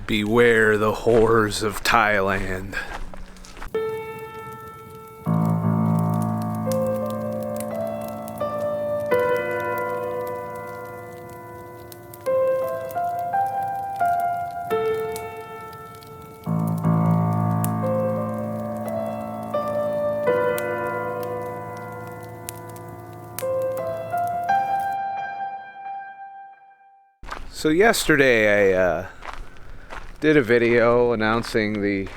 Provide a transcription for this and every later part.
Beware the horrors of Thailand. So yesterday I did a video announcing the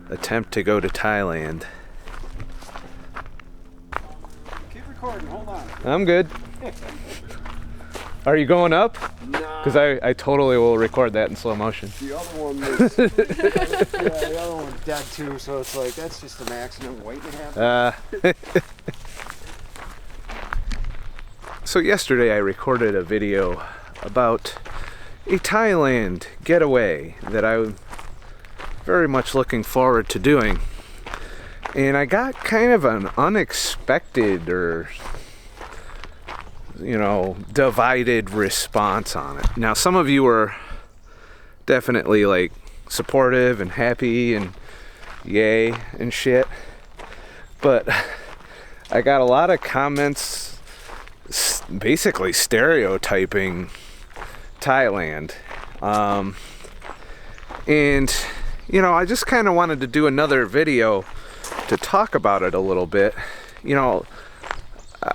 attempt to go to Thailand. Keep recording, hold on. I'm good. Are you going up? No. Because I totally will record that in slow motion. The other one was, yeah, the other one's dead too, so it's like, that's just an accident waiting to happen. So yesterday I recorded a video about a Thailand getaway that I'm very much looking forward to doing. And I got kind of an unexpected or, divided response on it. Now, some of you were definitely like supportive and happy and yay and shit. But I got a lot of comments basically stereotyping Thailand. And I just kind of wanted to do another video to talk about it a little bit.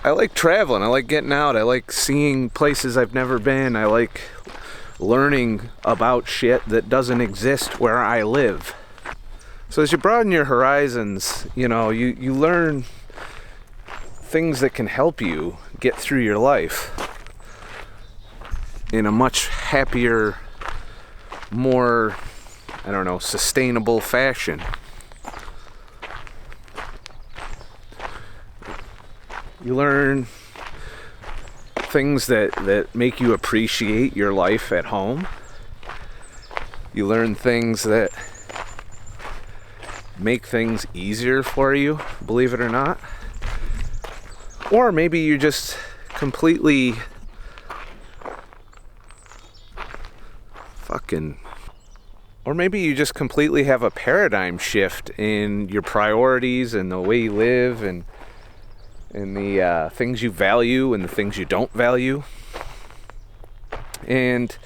I like traveling, I like getting out, I like seeing places I've never been, I like learning about shit that doesn't exist where I live. So as you broaden your horizons, you learn things that can help you get through your life in a much happier, more, sustainable fashion. You learn things that make you appreciate your life at home. You learn things that make things easier for you, believe it or not. Or maybe you just completely have a paradigm shift in your priorities and the way you live and the things you value and the things you don't value. And,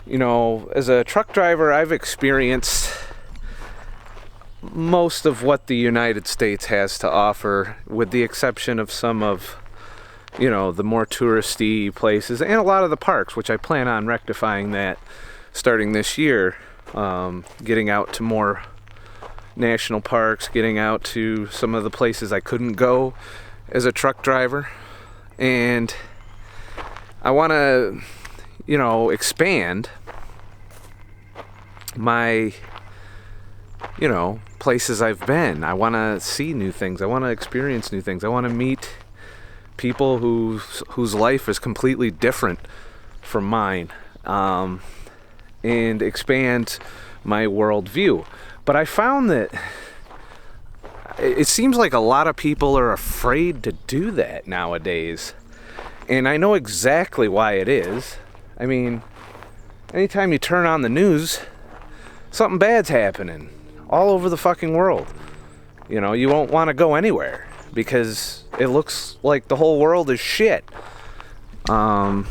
as a truck driver, I've experienced most of what the United States has to offer, with the exception of some of, the more touristy places and a lot of the parks, which I plan on rectifying that starting this year. Getting out to more national parks, getting out to some of the places I couldn't go as a truck driver. And I want to, expand my, places I've been. I want to see new things. I want to experience new things. I want to meet people whose life is completely different from mine, and expand my worldview. But I found that it seems like a lot of people are afraid to do that nowadays. And I know exactly why it is. I mean, anytime you turn on the news, something bad's happening all over the fucking world. You won't want to go anywhere because it looks like the whole world is shit. I've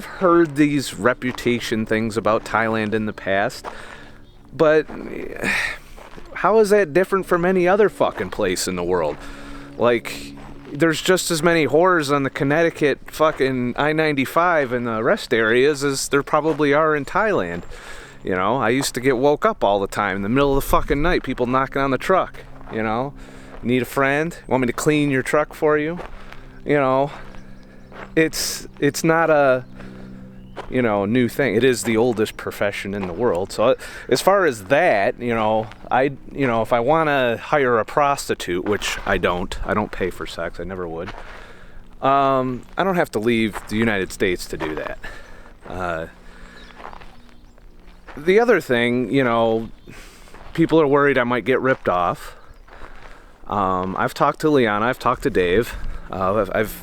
heard these reputation things about Thailand in the past, but how is that different from any other fucking place in the world? Like, there's just as many horrors on the Connecticut fucking I-95 and the rest areas as there probably are in Thailand. I used to get woke up all the time in the middle of the fucking night, people knocking on the truck. Need a friend? Want me to clean your truck for you? It's not a new thing. It is the oldest profession in the world. So as far as that, if I want to hire a prostitute, which I don't pay for sex, I never would. I don't have to leave the United States to do that. The other thing, people are worried I might get ripped off. I've talked to Liana, I've talked to Dave. I've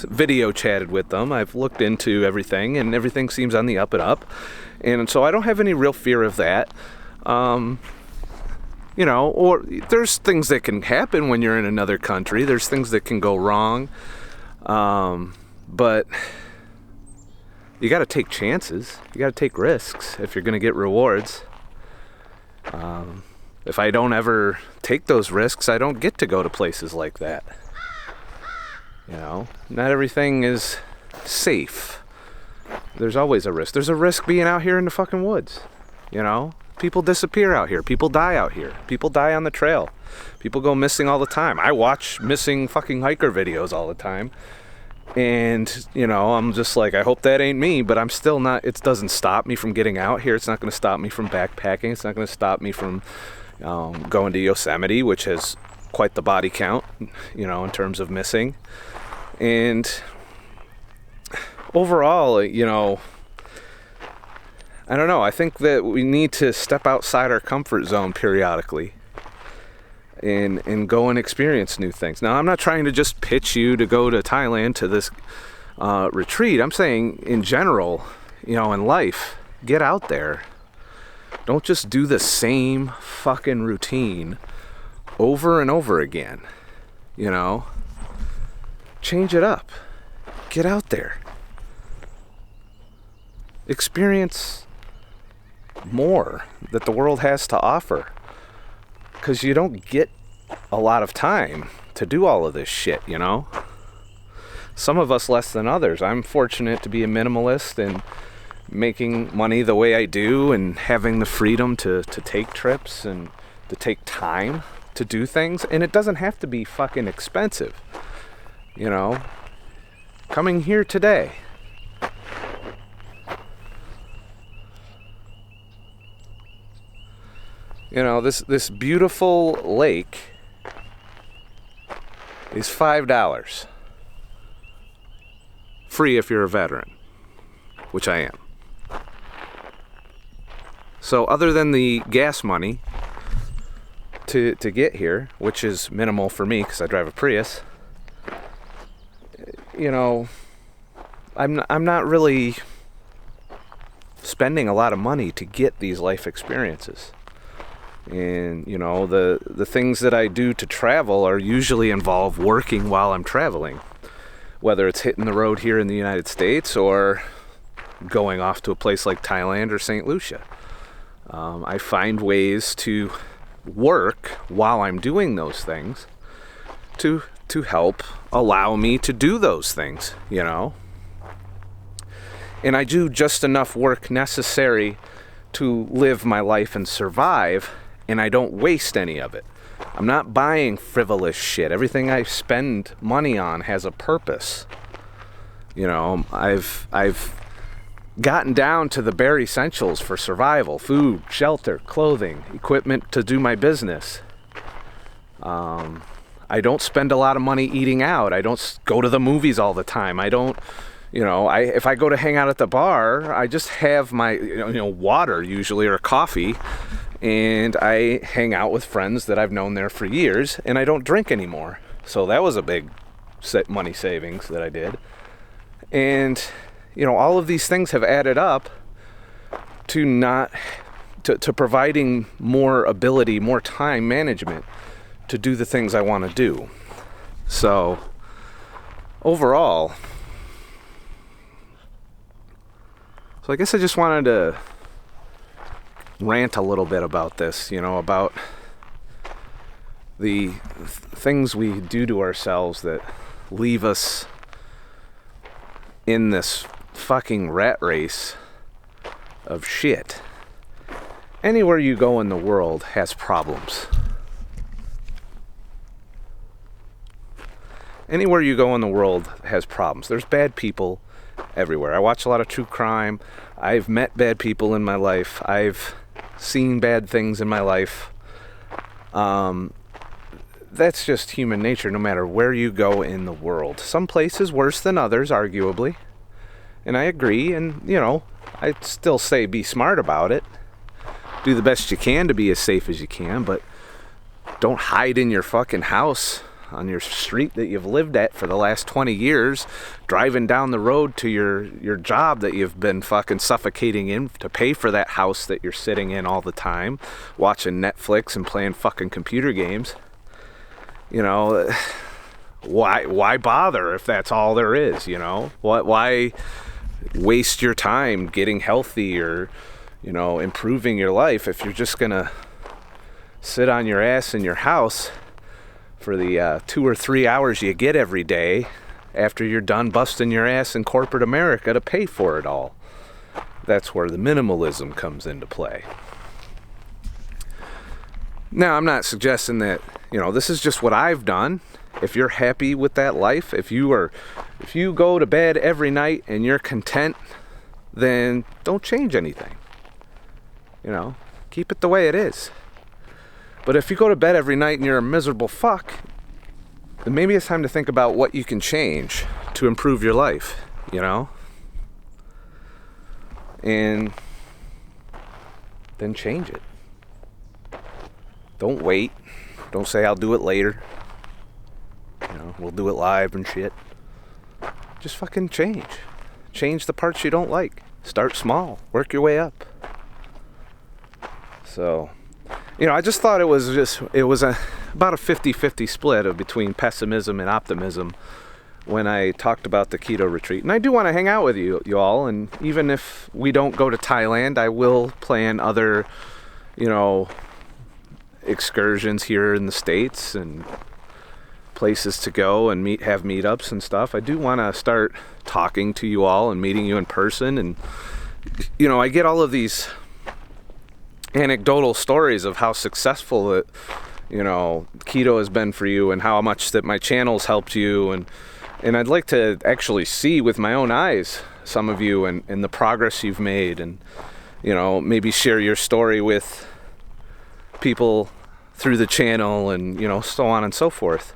video chatted with them. I've looked into everything, and everything seems on the up and up. And so I don't have any real fear of that. You know, or there's things that can happen when you're in another country. There's things that can go wrong. But you got to take chances. You got to take risks if you're going to get rewards. If I don't ever take those risks, I don't get to go to places like that. You know, not everything is safe. There's always a risk. There's a risk being out here in the fucking woods. You know, people disappear out here. People die out here. People die on the trail. People go missing all the time. I watch missing fucking hiker videos all the time. And, you know, I'm just like, I hope that ain't me, but I'm still not, it doesn't stop me from getting out here. It's not going to stop me from backpacking. It's not going to stop me from going to Yosemite, which has quite the body count, you know, in terms of missing. And overall, you know, I don't know. I think that we need to step outside our comfort zone periodically and go and experience new things. Now, I'm not trying to just pitch you to go to Thailand to this retreat. I'm saying in general, you know, in life, get out there. Don't just do the same fucking routine over and over again, you know? Change it up. Get out there. Experience more that the world has to offer. Because you don't get a lot of time to do all of this shit, you know? Some of us less than others. I'm fortunate to be a minimalist and making money the way I do and having the freedom to take trips and to take time to do things. And it doesn't have to be fucking expensive, you know? Coming here today. You know, this beautiful lake is $5. Free if you're a veteran, which I am. So other than the gas money to get here, which is minimal for me because I drive a Prius, you know, I'm not really spending a lot of money to get these life experiences. And, you know, the things that I do to travel are usually involve working while I'm traveling. Whether it's hitting the road here in the United States or going off to a place like Thailand or St. Lucia. I find ways to work while I'm doing those things to help allow me to do those things, you know. And I do just enough work necessary to live my life and survive, and I don't waste any of it. I'm not buying frivolous shit. Everything I spend money on has a purpose. You know, I've gotten down to the bare essentials for survival: food, shelter, clothing, equipment to do my business. I don't spend a lot of money eating out. I don't go to the movies all the time. I don't, you know, if I go to hang out at the bar, I just have my, you know, water usually or coffee. And I hang out with friends that I've known there for years, and I don't drink anymore. So that was a big money savings that I did. And, you know, all of these things have added up to providing more ability, more time management to do the things I want to do. So overall, I guess I just wanted to rant a little bit about this, you know, about the things we do to ourselves that leave us in this fucking rat race of shit. Anywhere you go in the world has problems. Anywhere you go in the world has problems. There's bad people everywhere. I watch a lot of true crime. I've met bad people in my life. I've seen bad things in my life. That's just human nature no matter where you go in the world. Some places worse than others, arguably. And I agree, and, you know, I still say be smart about it. Do the best you can to be as safe as you can, but don't hide in your fucking house on your street that you've lived at for the last 20 years, driving down the road to your job that you've been fucking suffocating in to pay for that house that you're sitting in all the time, watching Netflix and playing fucking computer games. You know, why bother if that's all there is, you know? Why waste your time getting healthy or, you know, improving your life if you're just gonna sit on your ass in your house for the 2 or 3 hours you get every day after you're done busting your ass in corporate America to pay for it all. That's where the minimalism comes into play. Now, I'm not suggesting that, you know, this is just what I've done. If you're happy with that life, if you go to bed every night and you're content, then don't change anything. You know, keep it the way it is. But if you go to bed every night and you're a miserable fuck, then maybe it's time to think about what you can change to improve your life, you know? And then change it. Don't wait. Don't say I'll do it later. You know, we'll do it live and shit. Just fucking change. Change the parts you don't like. Start small. Work your way up. So, you know, I just thought it was about a 50-50 split between pessimism and optimism when I talked about the keto retreat. And I do want to hang out with you all, and even if we don't go to Thailand, I will plan other, you know, excursions here in the States and places to go and have meetups and stuff. I do want to start talking to you all and meeting you in person. And, you know, I get all of these anecdotal stories of how successful it, you know, keto has been for you and how much that my channel's helped you. And I'd like to actually see with my own eyes some of you and the progress you've made, and, you know, maybe share your story with people through the channel and, you know, so on and so forth.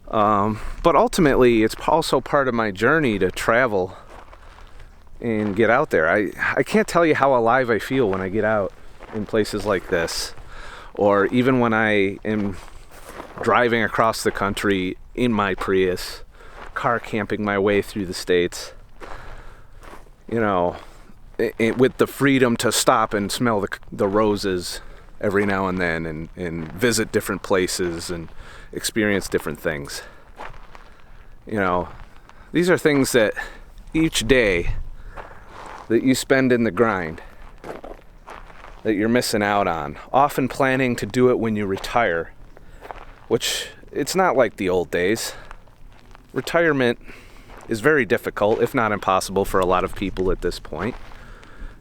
But ultimately, it's also part of my journey to travel and get out there. I can't tell you how alive I feel when I get out in places like this, or even when I am driving across the country in my Prius, car camping my way through the States, you know, with the freedom to stop and smell the roses every now and then, and visit different places and experience different things. You know, these are things that each day that you spend in the grind that you're missing out on, often planning to do it when you retire, which it's not like the old days. Retirement is very difficult, if not impossible, for a lot of people at this point.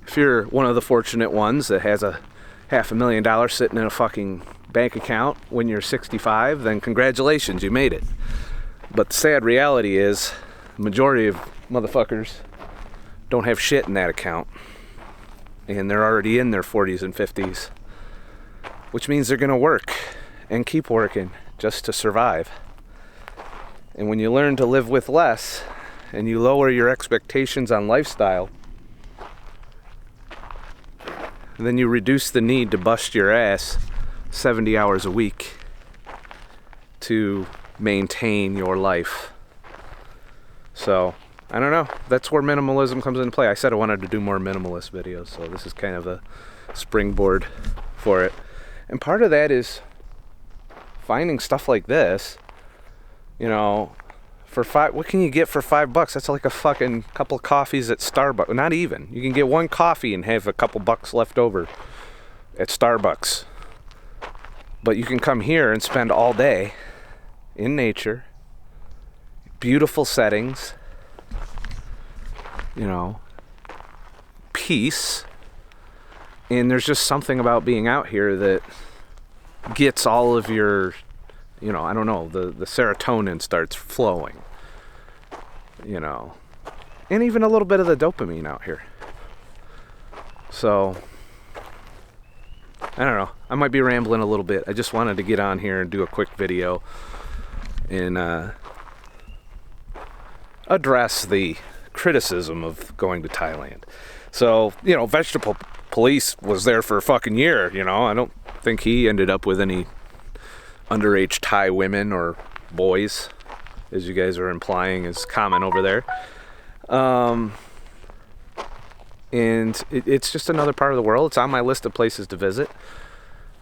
If you're one of the fortunate ones that has a $500,000 sitting in a fucking bank account when you're 65, then congratulations, you made it. But the sad reality is, the majority of motherfuckers don't have shit in that account. And they're already in their 40s and 50s. Which means they're gonna work and keep working just to survive. And when you learn to live with less, and you lower your expectations on lifestyle, then you reduce the need to bust your ass 70 hours a week to maintain your life. So, I don't know. That's where minimalism comes into play. I said I wanted to do more minimalist videos, so this is kind of a springboard for it. And part of that is finding stuff like this, you know, for what can you get for $5? That's like a fucking couple of coffees at Starbucks. Not even. You can get one coffee and have a couple bucks left over at Starbucks. But you can come here and spend all day in nature, beautiful settings, you know, peace. And there's just something about being out here that gets all of your, you know, I don't know, the serotonin starts flowing, you know, and even a little bit of the dopamine out here. So, I don't know, I might be rambling a little bit. I just wanted to get on here and do a quick video and address the criticism of going to Thailand. So, you know, Vegetable Police was there for a fucking year, you know. I don't think he ended up with any underage Thai women or boys, as you guys are implying is common over there. And it's just another part of the world. It's on my list of places to visit.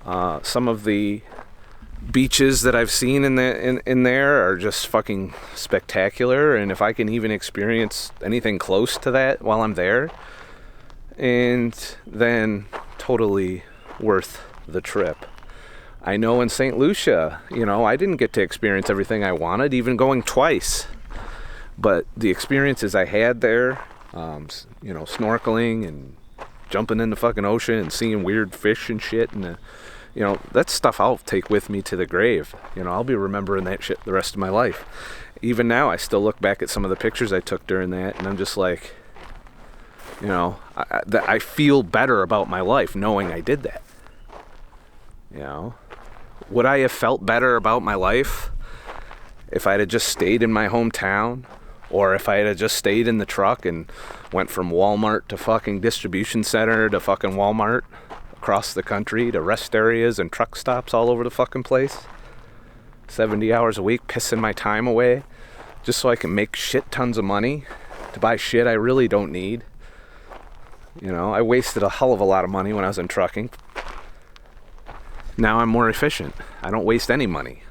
Some of the beaches that I've seen in there are just fucking spectacular, and if I can even experience anything close to that while I'm there, and then totally worth the trip. I know in St. Lucia, I didn't get to experience everything I wanted, even going twice, but the experiences I had there, snorkeling and jumping in the fucking ocean and seeing weird fish and shit, and that's stuff I'll take with me to the grave. I'll be remembering that shit the rest of my life. Even now, I still look back at some of the pictures I took during that, and I'm just like, I feel better about my life knowing I did that. Would I have felt better about my life if I'd have just stayed in my hometown? Or if I had just stayed in the truck and went from Walmart to fucking distribution center to fucking Walmart across the country to rest areas and truck stops all over the fucking place. 70 hours a week pissing my time away just so I can make shit tons of money to buy shit I really don't need. I wasted a hell of a lot of money when I was in trucking. Now I'm more efficient. I don't waste any money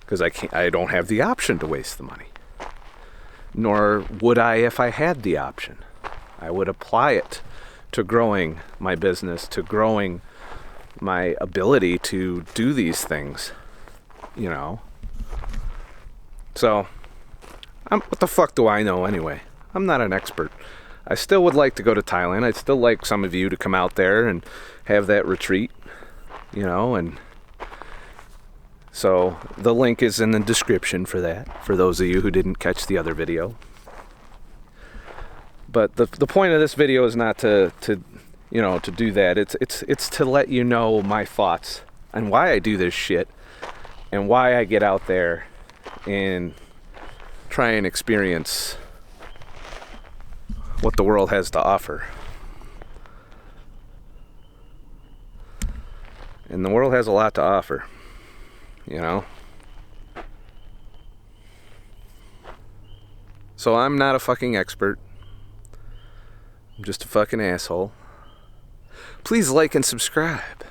because I don't have the option to waste the money. Nor would I if I had the option. I would apply it to growing my business, to growing my ability to do these things, So, what the fuck do I know anyway? I'm not an expert. I still would like to go to Thailand. I'd still like some of you to come out there and have that retreat, and so the link is in the description for that, for those of you who didn't catch the other video. But the point of this video is not to do that. It's to let you know my thoughts on why I do this shit and why I get out there and try and experience what the world has to offer. And the world has a lot to offer. So I'm not a fucking expert. I'm just a fucking asshole. Please like and subscribe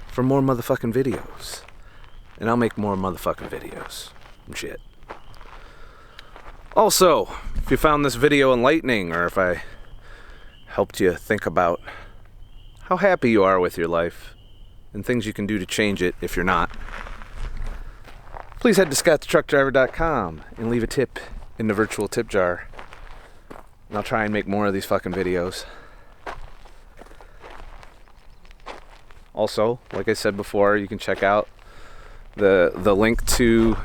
for more motherfucking videos. And I'll make more motherfucking videos and shit. Also, if you found this video enlightening, or if I helped you think about how happy you are with your life and things you can do to change it if you're not, please head to ScottTheTruckDriver.com and leave a tip in the virtual tip jar. And I'll try and make more of these fucking videos. Also, like I said before, you can check out the link to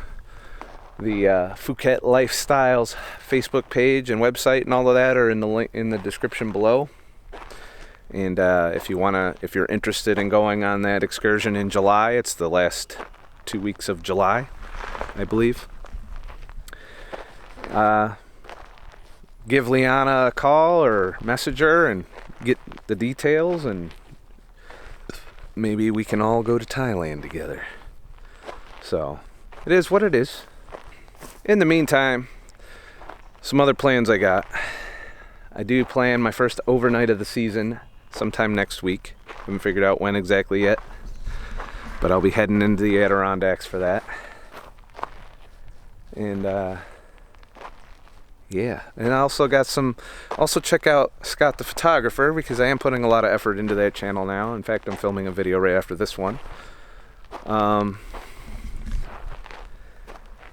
the Phuket Lifestyles Facebook page and website, and all of that are in the link in the description below. And if you're interested in going on that excursion in July, it's the last 2 weeks of July, I believe. Give Liana a call or message her and get the details, and maybe we can all go to Thailand together. So, it is what it is. In the meantime, some other plans I got. I do plan my first overnight of the season sometime next week. Haven't figured out when exactly yet, but I'll be heading into the Adirondacks for that. And yeah, and I also got also check out Scott the Photographer, because I am putting a lot of effort into that channel now. In fact, I'm filming a video right after this one.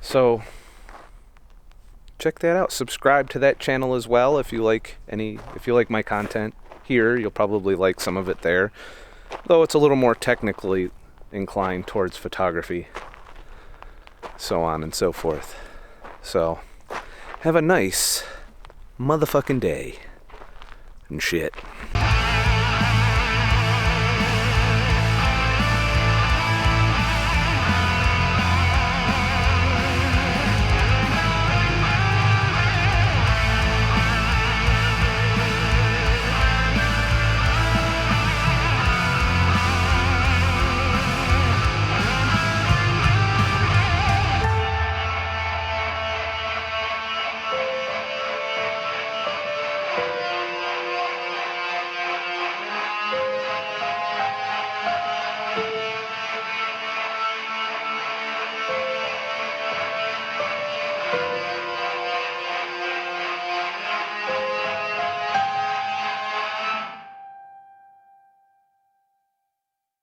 So check that out. Subscribe to that channel as well if you like my content here. You'll probably like some of it there, though it's a little more technically inclined towards photography, so on and so forth. So have a nice motherfucking day and shit.